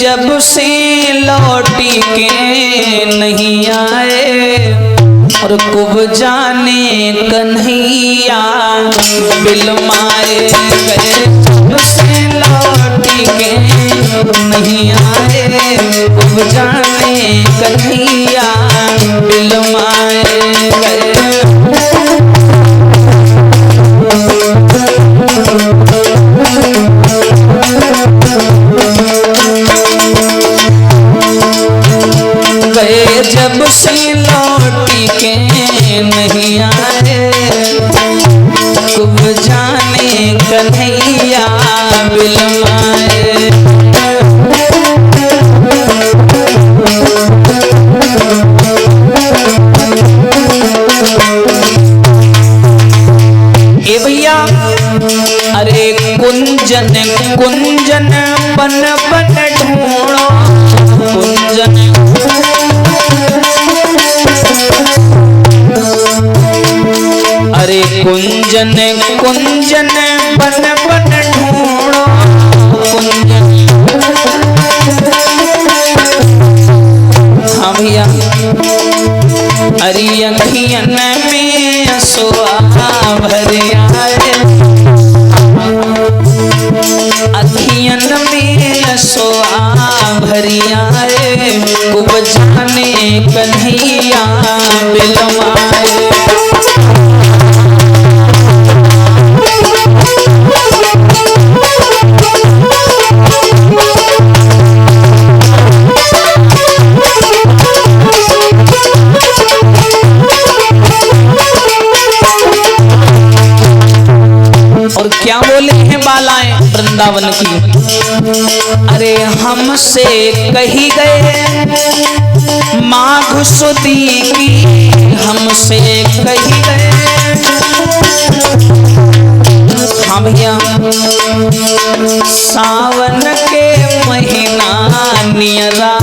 जब से लौटी के नहीं आए और कुब जाने कन्हैया बिलमाए गए। जब से लौटी के नहीं आए कुब जाने कन्हैया बिलमाए गए। जब से लौटी के नहीं आए कुब जाने कन्हैया बिलमाए। ए भैया अरे कुंजन कुंजन बन बन ढूंढो कुंजन अरे कुंजन कुंजन बन बन ढूंढो कुंजन। हाँ भैया अरे अखियन में असुआ भर आए अखियन में असुआ भर आए कुब जाने कन्हैया बिलमाए। और क्या बोले हैं बालाएं वृंदावन की। अरे हमसे कही गए माघ सुदी की हमसे कही गए। हाँ भैया सावन के महीना नियरा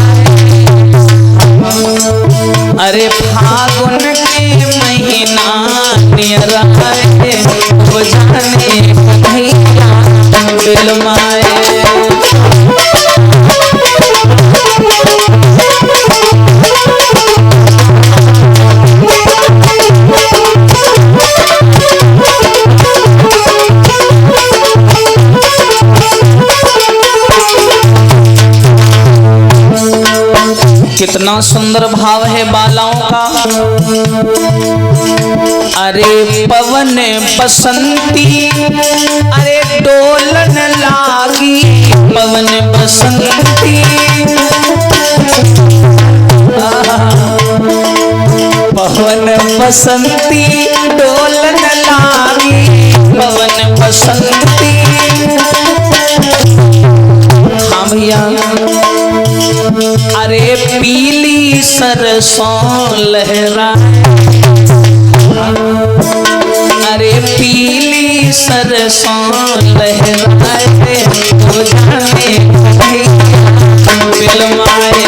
अरे फागुन के महीना नियरा वो जाने कन्हैया बिलमाए। कितना सुंदर भाव है बालाओं का। अरे पवन बसंती अरे डोलन लागी पवन बसंती पवन बसंती डोलन लागी पवन बसंती। हाँ भैया अरे पीली सरसों लहरा अरे पीली सरसों लहराए वो जाने बिलमाए।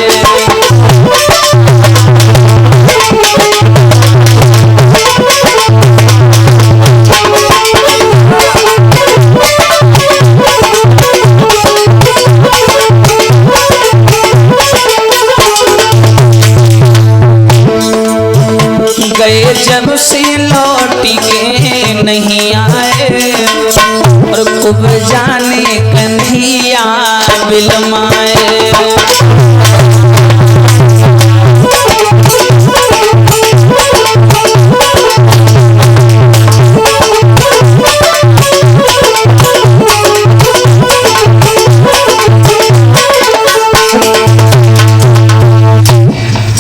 गए जब से लौटी के नहीं आए और कुब जाने कन्हैया बिलमाए।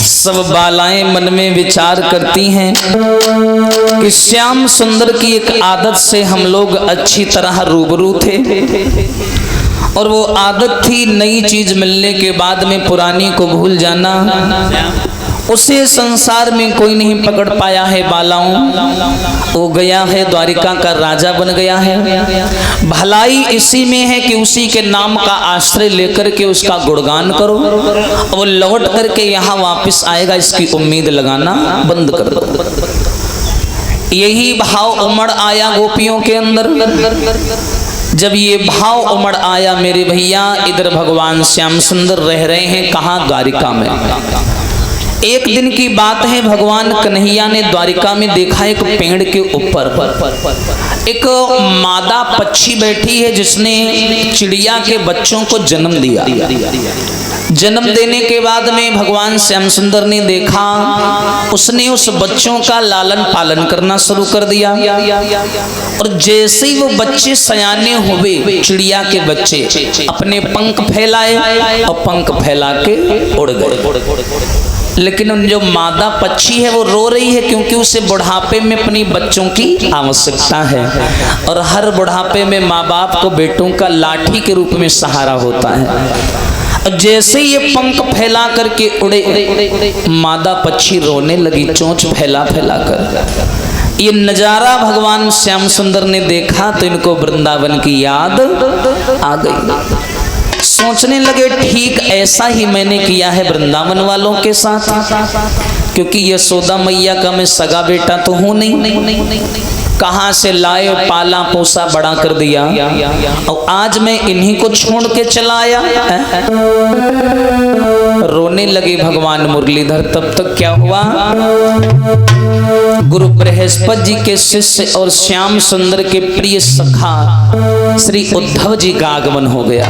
सब बालाएं मन में विचार करती हैं कि श्याम सुंदर की एक आदत से हम लोग अच्छी तरह रूबरू थे और वो आदत थी नई चीज मिलने के बाद में पुरानी को भूल जाना। उसे संसार में कोई नहीं पकड़ पाया है बालाओं। वो गया है द्वारिका का राजा बन गया है। भलाई इसी में है कि उसी के नाम का आश्रय लेकर के उसका गुणगान करो, वो लौट करके यहाँ वापस आएगा इसकी उम्मीद लगाना बंद कर दो। यही भाव उमड़ आया गोपियों के अंदर। जब ये भाव उमड़ आया मेरे भैया, इधर भगवान श्याम सुंदर रह रहे हैं कहाँ? द्वारिका में। एक दिन की बात है, भगवान कन्हैया ने द्वारिका में देखा एक पेड़ के ऊपर एक मादा पक्षी बैठी है जिसने चिड़िया के बच्चों को जन्म दिया। जन्म देने के बाद में भगवान श्याम सुंदर ने देखा, उसने उस बच्चों का लालन पालन करना शुरू कर दिया। और जैसे ही वो बच्चे सयाने हुए, चिड़िया के बच्चे अपने पंख फैलाए और पंख फैला के उड़ गए। लेकिन उन जो मादा पक्षी है वो रो रही है, क्योंकि उसे बुढ़ापे में अपनी बच्चों की आवश्यकता है। और हर बुढ़ापे में माँ बाप को बेटों का लाठी के रूप में सहारा होता है। जैसे ये पंख फैला करके उड़े, मादा पक्षी रोने लगी चोंच फैला फैला कर। ये नजारा भगवान श्याम सुंदर ने देखा तो इनको वृंदावन की याद आ गई। सोचने लगे ठीक ऐसा ही मैंने किया है वृंदावन वालों के साथ, क्योंकि यशोदा मैया का मैं सगा बेटा तो हूं नहीं, कहां से लाए पाला पोसा बड़ा कर दिया और आज मैं इन्हीं को छोड़ के चला आया। रोने लगे भगवान मुरलीधर। तब तक क्या हुआ, गुरु बृहस्पति जी के शिष्य और श्याम सुंदर के प्रिय सखा श्री उद्धव जी का आगमन हो गया।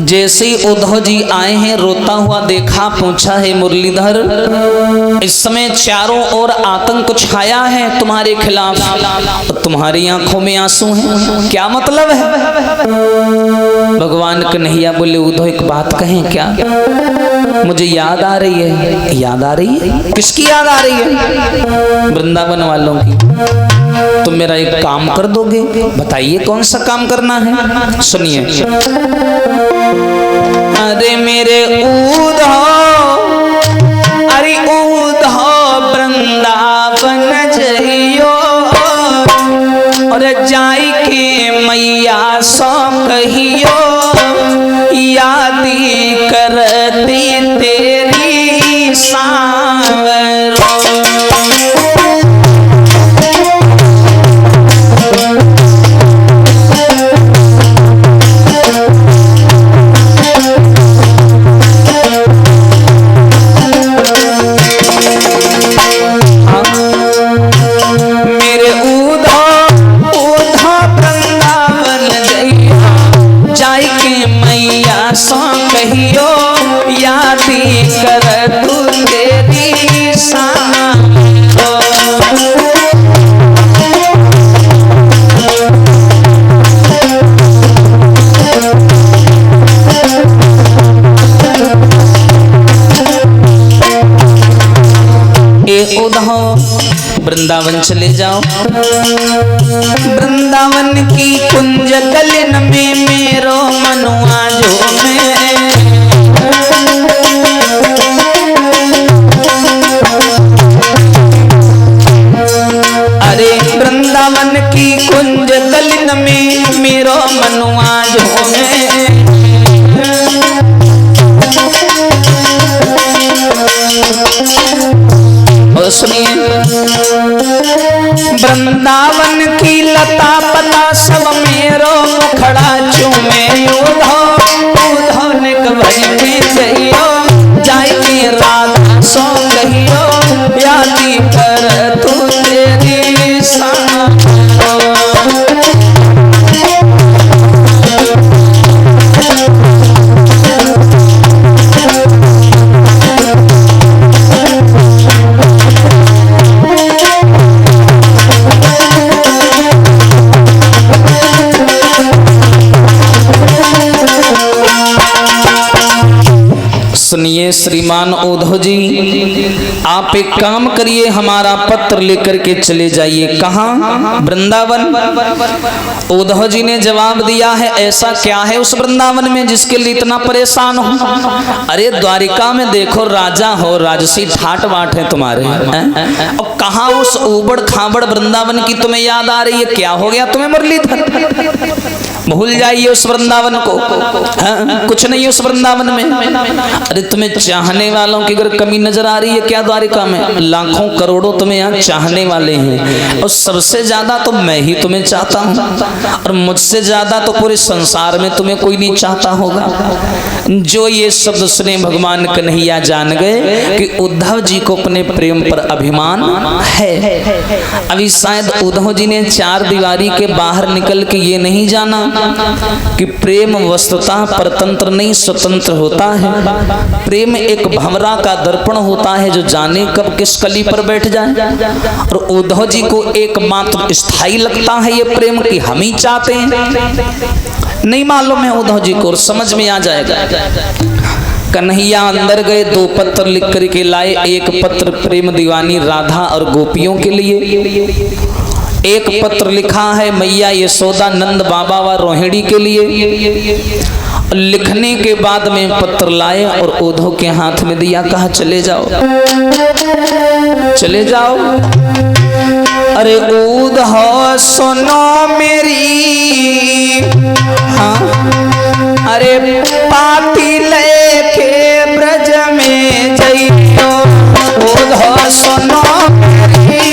जैसे ही उद्धव जी आए हैं, रोता हुआ देखा, पूछा है मुरलीधर, इस समय चारों ओर आतंक छाया है तुम्हारे खिलाफ, तो तुम्हारी आंखों में आंसू हैं, क्या मतलब है? भगवान कन्हैया बोले, उद्धव एक बात कहें क्या? मुझे याद आ रही है। याद आ रही है? किसकी याद आ रही है? वृंदावन वालों की। तुम मेरा एक काम कर दोगे? बताइए कौन सा काम करना है? सुनिए। अरे मेरे उद्धव, अरे उद्धव वृंदावन जइयो, और जाई के मैया सो कहियो, यादी करती तेरी सांवरो। सो कहियो, यादी कर तू तेरी सांवरो। ए उद्धव, वृंदावन चले जाओ। वृंदावन की कुंज गलन में मेरो मनुआ जो में, अरे वृंदावन की कुंज गलन में मेरो मनुआ जो में। और सुनिए, वृंदावन की लता पता सब मेरो मुखड़ा चूमे। उद्धव ने कवई में जइयो, जाई के राधा सो कहियो, यादी कर तू तेरी सांवरो। सुनिए श्रीमान उद्धव जी, आप एक काम करिए, हमारा पत्र लेकर के चले जाइए। कहाँ? वृंदावन। उद्धव जी ने जवाब दिया है, ऐसा क्या है उस वृंदावन में जिसके लिए इतना परेशान हो? अरे द्वारिका में देखो, राजा हो, राजसी ठाट बाट है तुम्हारे, और कहाँ उस ऊबड़ खाबड़ वृंदावन की तुम्हें याद आ रही है? क्या हो गया तुम्हें मुरलीधर? भूल जाइए उस वृंदावन को। हाँ, कुछ नहीं उस वृंदावन में। अरे तुम्हें चाहने वालों की अगर कमी नजर आ रही है क्या द्वारिका में? लाखों करोड़ों तुम्हें यहाँ चाहने वाले हैं, और सबसे ज्यादा तो मैं ही तुम्हें चाहता हूँ, और मुझसे ज्यादा तो पूरे संसार में तुम्हें कोई नहीं चाहता होगा। जो ये शब्द सुने भगवान कन्हैया जान गए कि उद्धव जी को अपने प्रेम पर अभिमान है। अभी शायद उद्धव जी ने चार दीवारी के बाहर निकल के ये नहीं जाना कि प्रेम वस्तुतः परतंत्र नहीं स्वतंत्र होता है। प्रेम एक भंवरा का दर्पण होता है जो जाने कब किस कली पर बैठ जाए। और उद्धव जी को एकमात्र स्थायी लगता है ये प्रेम कि हम ही चाहते हैं। नहीं मालूम है उद्धव जी को, और समझ में आ जाएगा। कन्हैया अंदर गए, 2 पत्र लिख करके लाए। एक पत्र प्रेम दीवानी राधा और गोपियों के लिए, एक पत्र लिखा है मैया यशोदा नंद बाबा व रोहिणी के लिए। लिखने के बाद में पत्र लाए और उद्धव के हाथ में दिया, कहा चले जाओ, चले जाओ। अरे उद्धव सुनो मेरी, हाँ, अरे पाती लेके ब्रज में जइयो, उद्धव सुनो मेरी।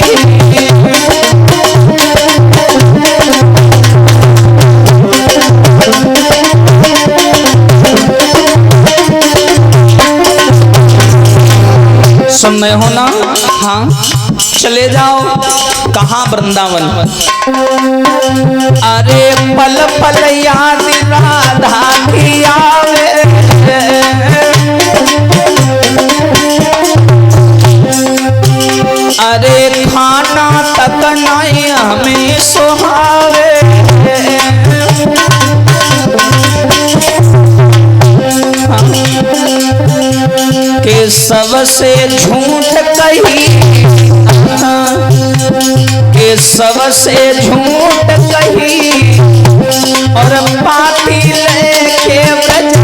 सुन रहे हो ना? हाँ, चले जाओ। कहाँ? वृंदावन। अरे पल पल याद राधा की आवे, अरे खाना तक नहीं हमें सुहावे, के सबसे झूठ कही, के सबसे झूठ कही, और पाती लेके ब्रज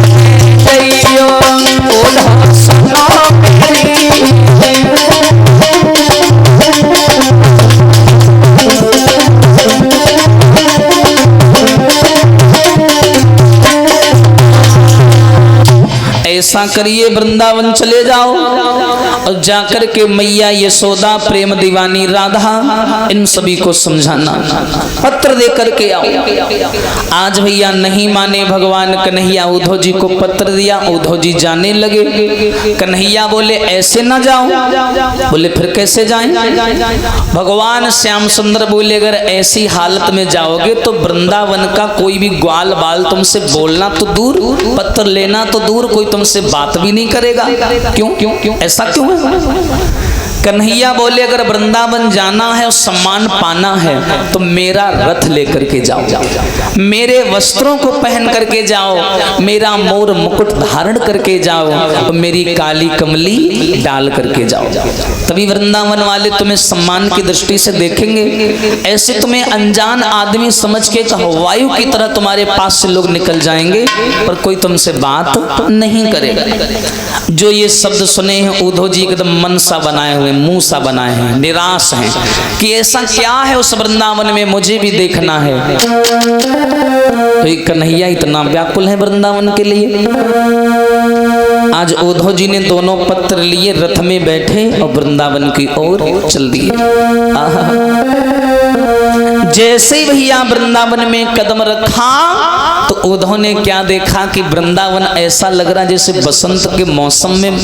जइयो, उद्धव सुनो मेरी। ऐसा करिए, वृंदावन चले जाओ और जाकर के मैया यशोदा, प्रेम दीवानी राधा, इन सभी को समझाना, पत्र दे करके आओ। आज भैया नहीं माने भगवान कन्हैया, उद्धव जी को पत्र दिया, उद्धव जी जाने लगे। कन्हैया बोले ऐसे ना जाओ। बोले फिर कैसे जाएं? भगवान श्याम सुंदर बोले अगर ऐसी हालत में जाओगे तो वृंदावन का कोई भी ग्वाल बाल तुमसे बोलना तो दूर, पत्र लेना तो दूर, कोई तुमसे बात भी नहीं करेगा। क्यों क्यों क्यों ऐसा क्यों है? कन्हैया बोले अगर वृंदावन जाना है और सम्मान पाना है तो मेरा रथ लेकर के जाओ, मेरे वस्त्रों को पहन करके जाओ, मेरा मोर मुकुट धारण करके जाओ, और मेरी काली कमली डाल करके जाओ। तभी वृंदावन वाले तुम्हें सम्मान की दृष्टि से देखेंगे। ऐसे तुम्हें अनजान आदमी समझ के वायु की तरह तुम्हारे पास से लोग निकल जाएंगे, पर कोई तुमसे बात नहीं करेगा। जो ये शब्द सुने हैं उद्धव जी एकदम मन सा बनाए हुए, मुंह सा बनाए हैं, निराश हैं कि ऐसा क्या है उस वृंदावन में, मुझे भी देखना है। तो कन्हैया इतना व्याकुल है वृंदावन के लिए। आज उद्धव जी ने दोनों पत्र लिए, रथ में बैठे और वृंदावन की ओर चल दिए। जैसे ही भैया वृंदावन में कदम रखा तो उद्धव ने क्या देखा कि वृंदावन ऐसा लग रहा जैसे बसंत के मौसम में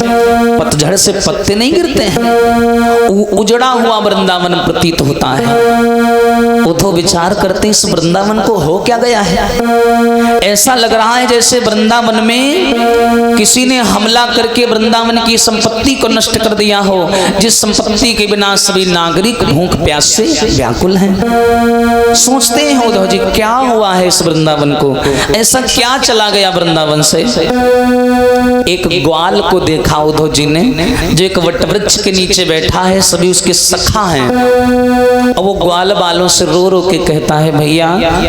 पतझड़ से पत्ते नहीं गिरते हैं, उजड़ा हुआ वृंदावन प्रतीत होता है। उद्धव विचार करते इस वृंदावन को हो क्या गया है? ऐसा लग रहा है जैसे वृंदावन में किसी ने हमला करके वृंदावन की संपत्ति को नष्ट कर दिया हो, जिस संपत्ति के बिना सभी नागरिक भूख प्यास से व्याकुल हैं। सोचते हैं उद्धव जी क्या हुआ है इस वृंदावन को, ऐसा क्या चला गया वृंदावन से? एक ग्वाल को देखा उद्धव जी ने, जो एक वटवृक्ष के नीचे बैठा है, सभी उसके सखा हैं, और वो ग्वाल बालों से रो रो के कहता है भैया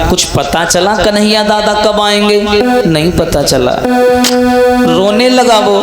कुछ पता चला कन्हैया दादा कब आएंगे? नहीं पता चला। रोने लगा वो।